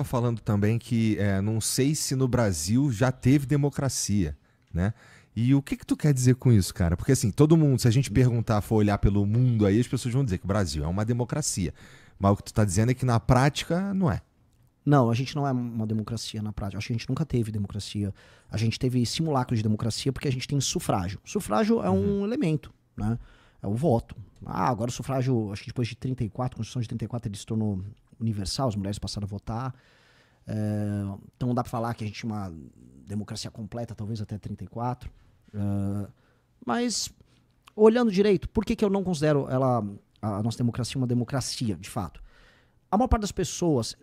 Falando também que não sei se no Brasil já teve democracia, né? E o que tu quer dizer com isso, cara? Porque assim, todo mundo, se a gente perguntar, for olhar pelo mundo aí, as pessoas vão dizer que o Brasil é uma democracia. Mas o que tu tá dizendo é que na prática não é. Não, a gente não é uma democracia na prática. Acho que a gente nunca teve democracia. A gente teve simulacro de democracia porque a gente tem sufrágio. Sufrágio é um elemento, né? É o voto. Agora o sufrágio, acho que depois de 34, a Constituição de 34, ele se tornou universal, as mulheres passaram a votar. Então não dá pra falar que a gente tinha uma democracia completa, talvez até 34. Mas, olhando direito, por que eu não considero a nossa democracia uma democracia, de fato? A maior parte das pessoas,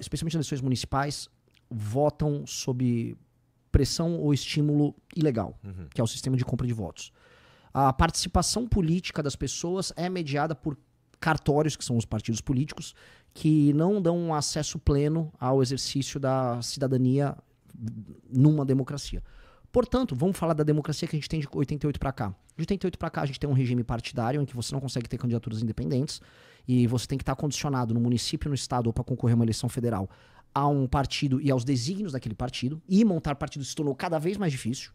especialmente nas eleições municipais, votam sob pressão ou estímulo ilegal, que é o sistema de compra de votos. A participação política das pessoas é mediada por cartórios, que são os partidos políticos, que não dão um acesso pleno ao exercício da cidadania numa democracia. Portanto, vamos falar da democracia que a gente tem de 88 para cá. De 88 para cá, a gente tem um regime partidário em que você não consegue ter candidaturas independentes e você tem que estar condicionado no município, no estado ou para concorrer a uma eleição federal a um partido e aos desígnios daquele partido. E montar partido se tornou cada vez mais difícil.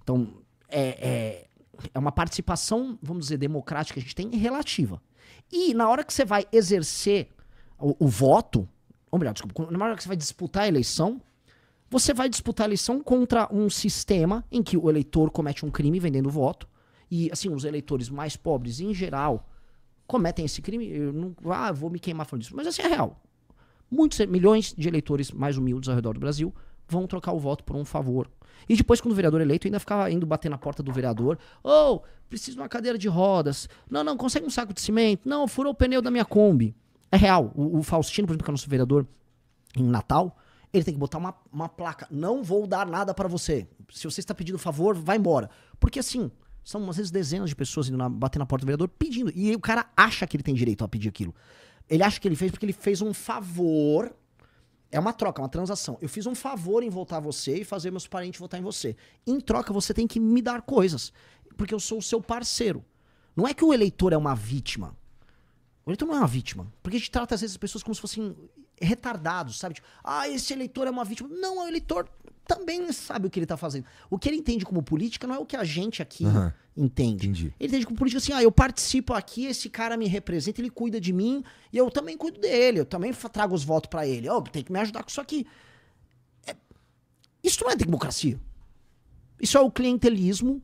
Então, é uma participação, vamos dizer, democrática que a gente tem relativa. E na hora que você vai exercer o voto, ou melhor, desculpa, na hora que você vai disputar a eleição, você vai disputar a eleição contra um sistema em que o eleitor comete um crime vendendo voto. E, assim, os eleitores mais pobres, em geral, cometem esse crime. Eu não vou me queimar falando disso, mas assim é real. Milhões de eleitores mais humildes ao redor do Brasil vão trocar o voto por um favor. E depois, quando o vereador eleito, ainda ficava indo bater na porta do vereador. Preciso de uma cadeira de rodas. Não, consegue um saco de cimento. Não, furou o pneu da minha Kombi. É real. O Faustino, por exemplo, que é o nosso vereador em Natal, ele tem que botar uma placa. Não vou dar nada pra você. Se você está pedindo favor, vai embora. Porque assim, são às vezes dezenas de pessoas indo bater na porta do vereador pedindo. E o cara acha que ele tem direito a pedir aquilo. Ele acha que ele fez porque ele fez um favor. É uma troca, uma transação. Eu fiz um favor em votar você e fazer meus parentes votar em você. Em troca, você tem que me dar coisas. Porque eu sou o seu parceiro. Não é que o eleitor é uma vítima. O eleitor não é uma vítima. Porque a gente trata, às vezes, as pessoas como se fossem retardados, sabe? Tipo, esse eleitor é uma vítima. Não, o eleitor também sabe o que ele tá fazendo. O que ele entende como política não é o que a gente aqui entende. Entendi. Ele entende como política assim, eu participo aqui, esse cara me representa, ele cuida de mim, e eu também cuido dele, eu também trago os votos pra ele. Tem que me ajudar com isso aqui. Isso não é democracia. Isso é o clientelismo,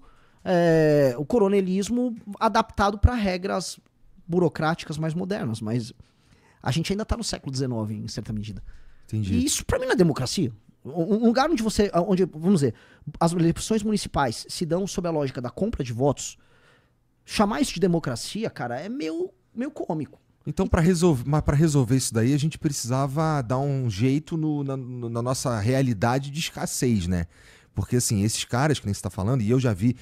o coronelismo adaptado para regras burocráticas mais modernas, mas a gente ainda tá no século XIX, em certa medida. Entendi. E isso pra mim não é democracia. Um lugar onde, vamos dizer, as eleições municipais se dão sob a lógica da compra de votos, chamar isso de democracia, cara, é meio cômico. Então, para resolver isso daí, a gente precisava dar um jeito na nossa realidade de escassez, né? Porque, assim, esses caras que nem você tá falando, e eu já vi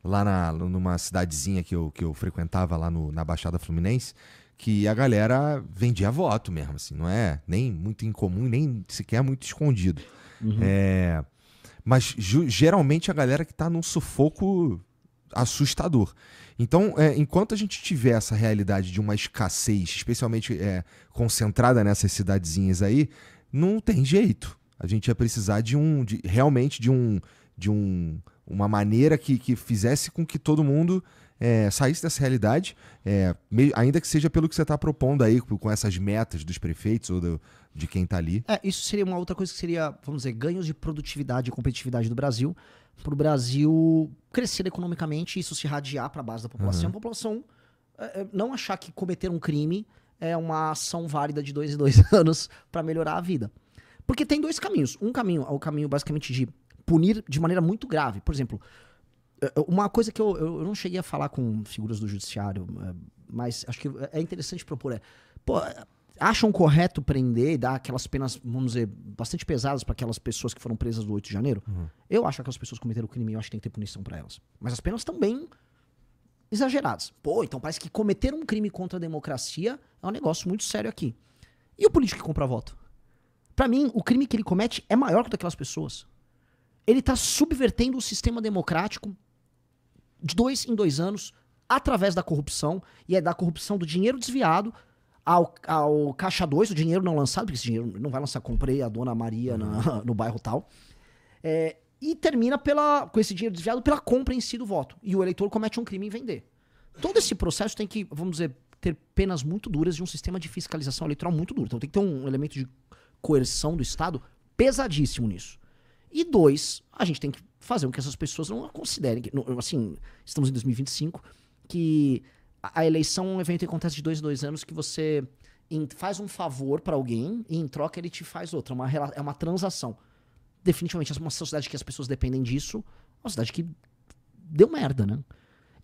lá numa cidadezinha que eu frequentava lá na Baixada Fluminense, que a galera vendia voto mesmo, assim, não é nem muito incomum, nem sequer muito escondido. Mas geralmente a galera que tá num sufoco assustador. Então, enquanto a gente tiver essa realidade de uma escassez, especialmente concentrada nessas cidadezinhas aí, não tem jeito. A gente ia precisar realmente de uma maneira que fizesse com que todo mundo saísse dessa realidade, ainda que seja pelo que você está propondo aí, com essas metas dos prefeitos ou de quem está ali. Isso seria uma outra coisa que seria, vamos dizer, ganhos de produtividade e competitividade do Brasil, para o Brasil crescer economicamente e isso se irradiar para a base da população. A população não achar que cometer um crime é uma ação válida de 2 em 2 anos para melhorar a vida. Porque tem dois caminhos. Um caminho é o caminho basicamente de punir de maneira muito grave. Por exemplo, uma coisa que eu não cheguei a falar com figuras do judiciário, mas acho que é interessante propor acham correto prender e dar aquelas penas, vamos dizer, bastante pesadas para aquelas pessoas que foram presas do 8 de janeiro? Eu acho que aquelas pessoas que cometeram o crime, eu acho que tem que ter punição para elas. Mas as penas estão bem exageradas. Então parece que cometer um crime contra a democracia é um negócio muito sério aqui. E o político que compra voto? Para mim, o crime que ele comete é maior que o daquelas pessoas. Ele tá subvertendo o sistema democrático de 2 em 2 anos através da corrupção, e é da corrupção do dinheiro desviado ao caixa 2, o dinheiro não lançado, porque esse dinheiro não vai lançar, comprei a Dona Maria no bairro tal. E termina com esse dinheiro desviado pela compra em si do voto. E o eleitor comete um crime em vender. Todo esse processo tem que, vamos dizer, ter penas muito duras e um sistema de fiscalização eleitoral muito duro. Então tem que ter um elemento de coerção do Estado pesadíssimo nisso. E 2, a gente tem que fazer com que essas pessoas não considerem, assim, estamos em 2025, que a eleição é um evento que acontece de 2 em 2 anos, que você faz um favor pra alguém e em troca ele te faz outra. É uma transação. Definitivamente, uma sociedade que as pessoas dependem disso, uma sociedade que deu merda, né?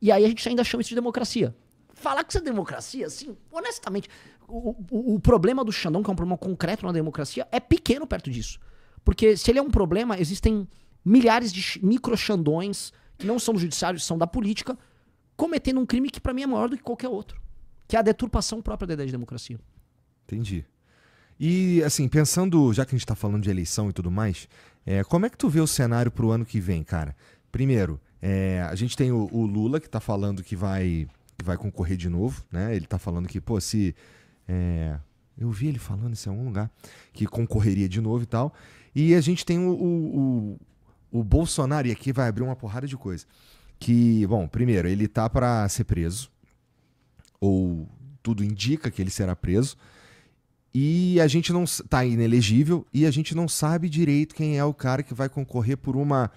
E aí a gente ainda chama isso de democracia. Falar que isso é democracia, assim, honestamente, o problema do Xandão, que é um problema concreto na democracia, é pequeno perto disso. Porque se ele é um problema, existem milhares de micro-xandões que não são do judiciário, são da política, cometendo um crime que pra mim é maior do que qualquer outro. Que é a deturpação própria da ideia de democracia. Entendi. E, assim, pensando, já que a gente tá falando de eleição e tudo mais, como é que tu vê o cenário pro ano que vem, cara? Primeiro, a gente tem o Lula, que tá falando que vai concorrer de novo, né? Ele tá falando que, pô, se... eu vi ele falando isso em algum lugar, que concorreria de novo e tal. E a gente tem o Bolsonaro, e aqui vai abrir uma porrada de coisa. Que, bom, primeiro, ele tá pra ser preso, ou tudo indica que ele será preso, e a gente não tá inelegível, e a gente não sabe direito quem é o cara que vai concorrer por uma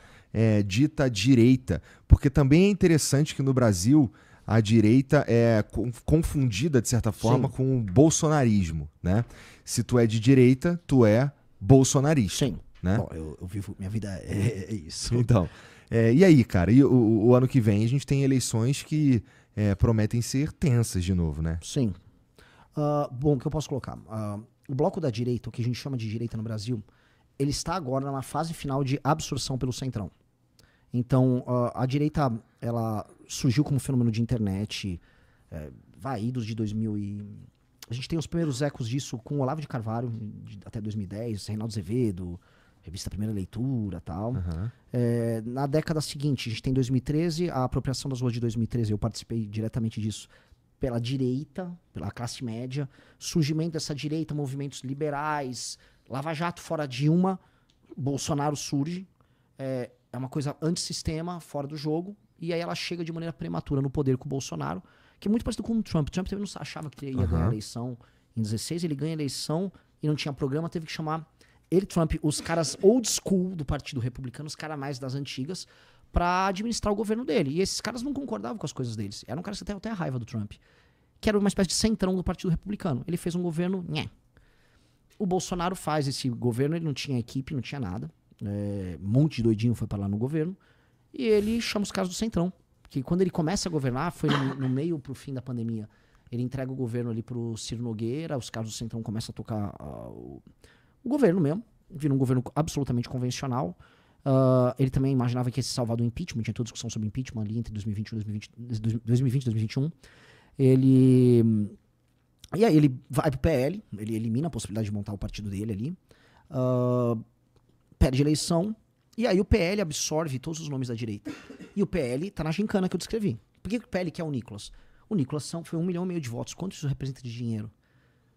dita direita. Porque também é interessante que no Brasil a direita é confundida, de certa forma, com o bolsonarismo, né? Se tu é de direita, tu é bolsonarista. Sim. Né? Bom, eu vivo... Minha vida é isso. Então, e aí, cara? E o ano que vem a gente tem eleições que prometem ser tensas de novo, né? Sim. Bom, o que eu posso colocar? O bloco da direita, o que a gente chama de direita no Brasil, ele está agora numa fase final de absorção pelo centrão. Então, a direita, ela surgiu como fenômeno de internet, idos de 2000 e... A gente tem os primeiros ecos disso com o Olavo de Carvalho, até 2010, Reinaldo Azevedo, revista Primeira Leitura e tal. Uhum. Na década seguinte, a gente tem 2013, a apropriação das ruas de 2013, eu participei diretamente disso, pela direita, pela classe média, surgimento dessa direita, movimentos liberais, Lava Jato fora Dilma, Bolsonaro surge, é uma coisa antissistema, fora do jogo, e aí ela chega de maneira prematura no poder com o Bolsonaro, que é muito parecido com o Trump. Trump também não achava que ia ganhar a eleição em 16, ele ganha a eleição e não tinha programa, teve que chamar ele, Trump, os caras old school do Partido Republicano, os caras mais das antigas, pra administrar o governo dele. E esses caras não concordavam com as coisas deles. Eram caras que até a raiva do Trump. Que era uma espécie de centrão do Partido Republicano. Ele fez um governo... Nhé. O Bolsonaro faz esse governo, ele não tinha equipe, não tinha nada. Um monte de doidinho foi pra lá no governo. E ele chama os caras do centrão. Que quando ele começa a governar, foi no meio pro fim da pandemia. Ele entrega o governo ali pro Ciro Nogueira, os caras do centrão começam a tocar o governo mesmo. Vira um governo absolutamente convencional. Ele também imaginava que ia se salvar do impeachment, tinha toda discussão sobre impeachment ali entre 2020 e 2021. E aí ele vai pro PL, ele elimina a possibilidade de montar o partido dele ali, perde a eleição, e aí o PL absorve todos os nomes da direita. E o PL tá na gincana que eu descrevi. Por que o PL quer o Nicolas? O Nicolas foi 1,5 milhão de votos. Quanto isso representa de dinheiro?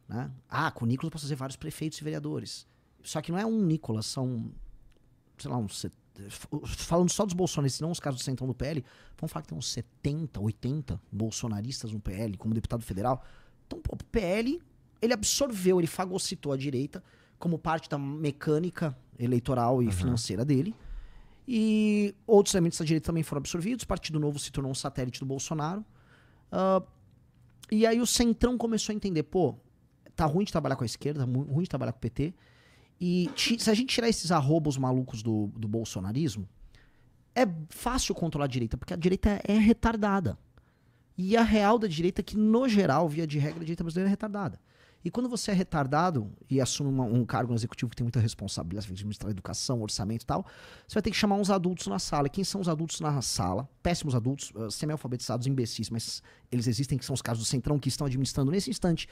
Né? Com o Nicolas eu posso fazer vários prefeitos e vereadores. Só que não é um Nicolas, são, sei lá, falando só dos bolsonaristas, não os caras do centrão do PL, vamos falar que tem uns 70, 80 bolsonaristas no PL, como deputado federal. Então, o PL, ele absorveu, ele fagocitou a direita como parte da mecânica eleitoral e financeira dele. E outros elementos da direita também foram absorvidos. O Partido Novo se tornou um satélite do Bolsonaro. E aí o centrão começou a entender, tá ruim de trabalhar com a esquerda, ruim de trabalhar com o PT. E se a gente tirar esses arrobos malucos do bolsonarismo, é fácil controlar a direita, porque a direita é retardada. E a real da direita é que, no geral, via de regra, a direita brasileira é retardada. E quando você é retardado e assume um cargo no executivo que tem muita responsabilidade, administrar educação, orçamento e tal, você vai ter que chamar uns adultos na sala. E quem são os adultos na sala? Péssimos adultos, semi-alfabetizados, imbecis, mas eles existem, que são os caras do centrão que estão administrando, nesse instante,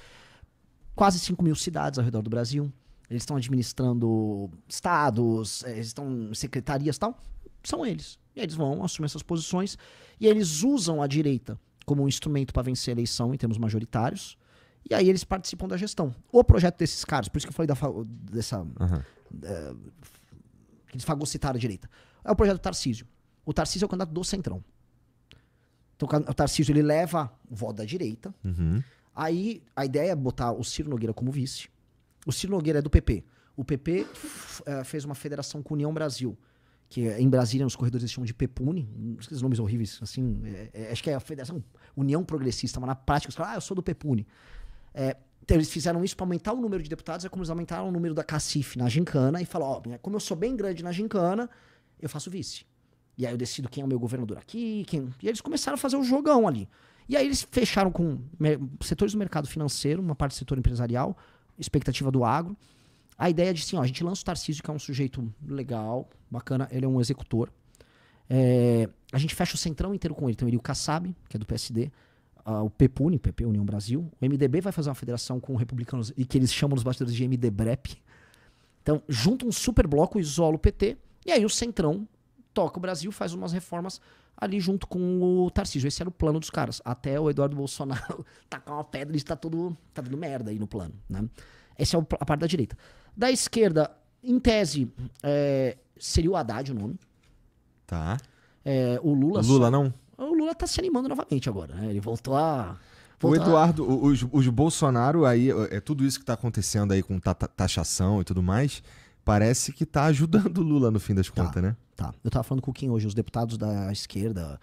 quase 5 mil cidades ao redor do Brasil. Eles estão administrando estados, eles estão em secretarias e tal. São eles. E aí eles vão assumir essas posições. E eles usam a direita como um instrumento para vencer a eleição em termos majoritários. E aí eles participam da gestão. O projeto desses caras, por isso que eu falei dessa... que eles fagocitaram a direita. É o projeto do Tarcísio. O Tarcísio é o candidato do Centrão. Então o Tarcísio, ele leva o voto da direita. Aí a ideia é botar o Ciro Nogueira como vice. O Ciro Nogueira é do PP. O PP fez uma federação com a União Brasil, que em Brasília, nos corredores, eles chamam de PEPUNE. Esses nomes horríveis, assim. Acho que é a Federação União Progressista, mas na prática, os caras, eu sou do PEPUNE. Então eles fizeram isso para aumentar o número de deputados, é como eles aumentaram o número da cacife na gincana e falaram, como eu sou bem grande na gincana, eu faço vice. E aí eu decido quem é o meu governador aqui, E eles começaram a fazer o jogão ali. E aí eles fecharam com setores do mercado financeiro, uma parte do setor empresarial, expectativa do agro. A ideia de, a gente lança o Tarcísio, que é um sujeito legal, bacana, ele é um executor. A gente fecha o Centrão inteiro com ele. Então ele o Kassab, que é do PSD, o PEPUNE, PP, União Brasil. O MDB vai fazer uma federação com republicanos, e que eles chamam nos bastidores de MDBREP. Então junta um super bloco, isola o PT, e aí o Centrão toca o Brasil, faz umas reformas ali junto com o Tarcísio. Esse era o plano dos caras. Até o Eduardo Bolsonaro tacar uma pedra e tá dando merda aí no plano, né? Essa é a parte da direita. Da esquerda, em tese, seria o Haddad o nome. Tá. O Lula... O Lula não? O Lula tá se animando novamente agora, né? Ele voltou a... O Eduardo, os Bolsonaro aí, tudo isso que tá acontecendo aí com taxação e tudo mais, parece que tá ajudando o Lula no fim das contas, né? Tá. Eu tava falando com o Kim hoje, os deputados da esquerda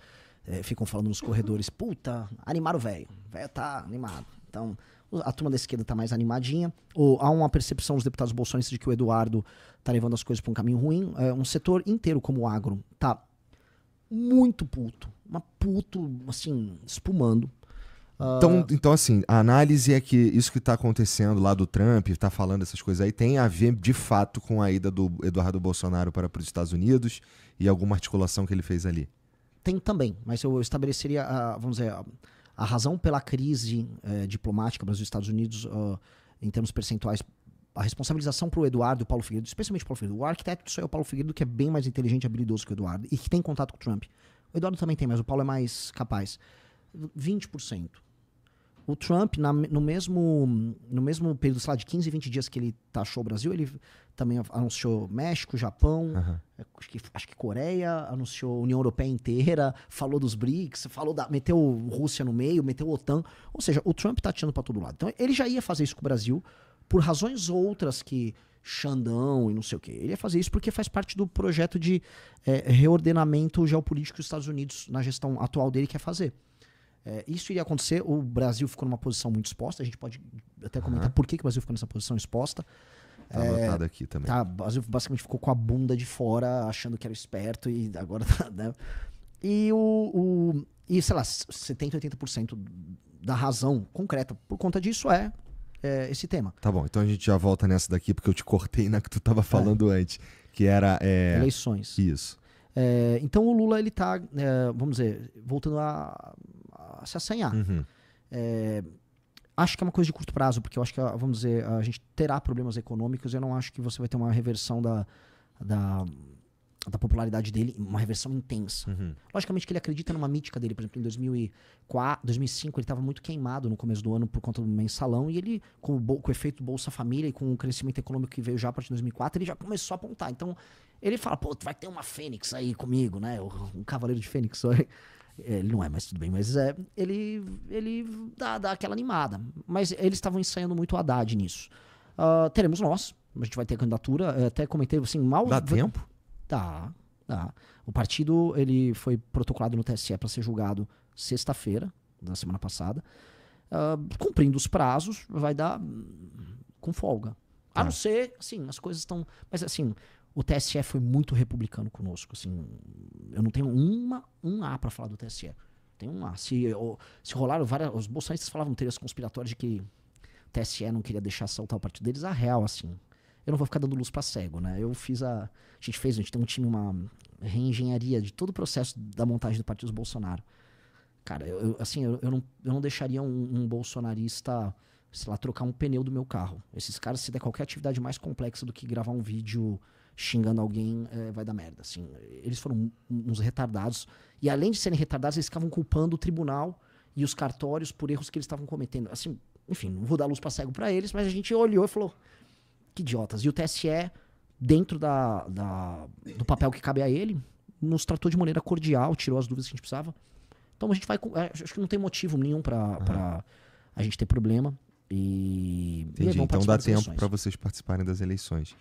ficam falando nos corredores, puta, animaram o velho. O velho tá animado. Então, a turma da esquerda tá mais animadinha. Há uma percepção dos deputados bolsonaristas de que o Eduardo tá levando as coisas pra um caminho ruim. Um setor inteiro como o agro tá muito puto. Assim, espumando. Então, assim, a análise é que isso que tá acontecendo lá do Trump, tá falando essas coisas aí, tem a ver, de fato, com a ida do Eduardo Bolsonaro para os Estados Unidos e alguma articulação que ele fez ali. Tem também, mas eu estabeleceria, vamos dizer, a razão pela crise diplomática Brasil e Estados Unidos, em termos percentuais, a responsabilização pro Eduardo e o Paulo Figueiredo, especialmente o Paulo Figueiredo. O arquiteto disso é o Paulo Figueiredo, que é bem mais inteligente e habilidoso que o Eduardo, e que tem contato com o Trump. O Eduardo também tem, mas o Paulo é mais capaz. 20%. O Trump, no mesmo período, sei lá, de 15, 20 dias que ele taxou o Brasil, ele também anunciou México, Japão, acho que Coreia, anunciou União Europeia inteira, falou dos BRICS, meteu Rússia no meio, meteu OTAN. Ou seja, o Trump tá atirando para todo lado. Então ele já ia fazer isso com o Brasil por razões outras que Xandão e não sei o quê. Ele ia fazer isso porque faz parte do projeto de reordenamento geopolítico que os Estados Unidos, na gestão atual dele, quer fazer. Isso iria acontecer, o Brasil ficou numa posição muito exposta, a gente pode até comentar por que o Brasil ficou nessa posição exposta. Tá anotado aqui também. O Brasil basicamente ficou com a bunda de fora, achando que era esperto, e agora tá, né? E sei lá, 70%, 80% da razão concreta por conta disso esse tema. Tá bom, então a gente já volta nessa daqui, porque eu te cortei na que tu tava falando antes, que era... eleições. Isso. Então o Lula, ele tá, vamos dizer, voltando a se assanhar. Acho que é uma coisa de curto prazo, porque eu acho que, vamos dizer, a gente terá problemas econômicos, eu não acho que você vai ter uma reversão da popularidade dele, uma reversão intensa. Logicamente que ele acredita numa mítica dele, por exemplo, em 2005 ele estava muito queimado no começo do ano por conta do mensalão, e ele, com o efeito Bolsa Família e com o crescimento econômico que veio já a partir de 2004, ele já começou a apontar. Então, ele fala, pô, vai ter uma Fênix aí comigo, né? Um cavaleiro de Fênix. Ele não é, mas tudo bem. Mas ele dá aquela animada. Mas eles estavam ensaiando muito o Haddad nisso. Teremos nós. A gente vai ter candidatura. Até comentei assim, mal... Dá tempo? Dá. O partido, ele foi protocolado no TSE para ser julgado sexta-feira, da semana passada. Cumprindo os prazos, vai dar com folga. A não ser, assim, as coisas estão... Mas, assim... O TSE foi muito republicano conosco, assim, eu não tenho um A pra falar do TSE. Tem um A. Se rolaram os bolsonaristas falavam teorias conspiratórias de que o TSE não queria deixar saltar o partido deles, a real, assim, eu não vou ficar dando luz pra cego, né? A gente tem um time, uma reengenharia de todo o processo da montagem do partido dos Bolsonaro. Cara, eu não deixaria um bolsonarista, sei lá, trocar um pneu do meu carro. Esses caras, se der qualquer atividade mais complexa do que gravar um vídeo xingando alguém, vai dar merda, assim. Eles foram uns retardados, e além de serem retardados, eles ficavam culpando o tribunal e os cartórios por erros que eles estavam cometendo. Assim, enfim, não vou dar luz pra cego pra eles, mas a gente olhou e falou, que idiotas. E o TSE, dentro do papel que cabe a ele, nos tratou de maneira cordial, tirou as dúvidas que a gente precisava. Então a gente vai, acho que não tem motivo nenhum pra a gente ter problema. E Entendi, vamos então dá participar das tempo eleições. para vocês participarem das eleições.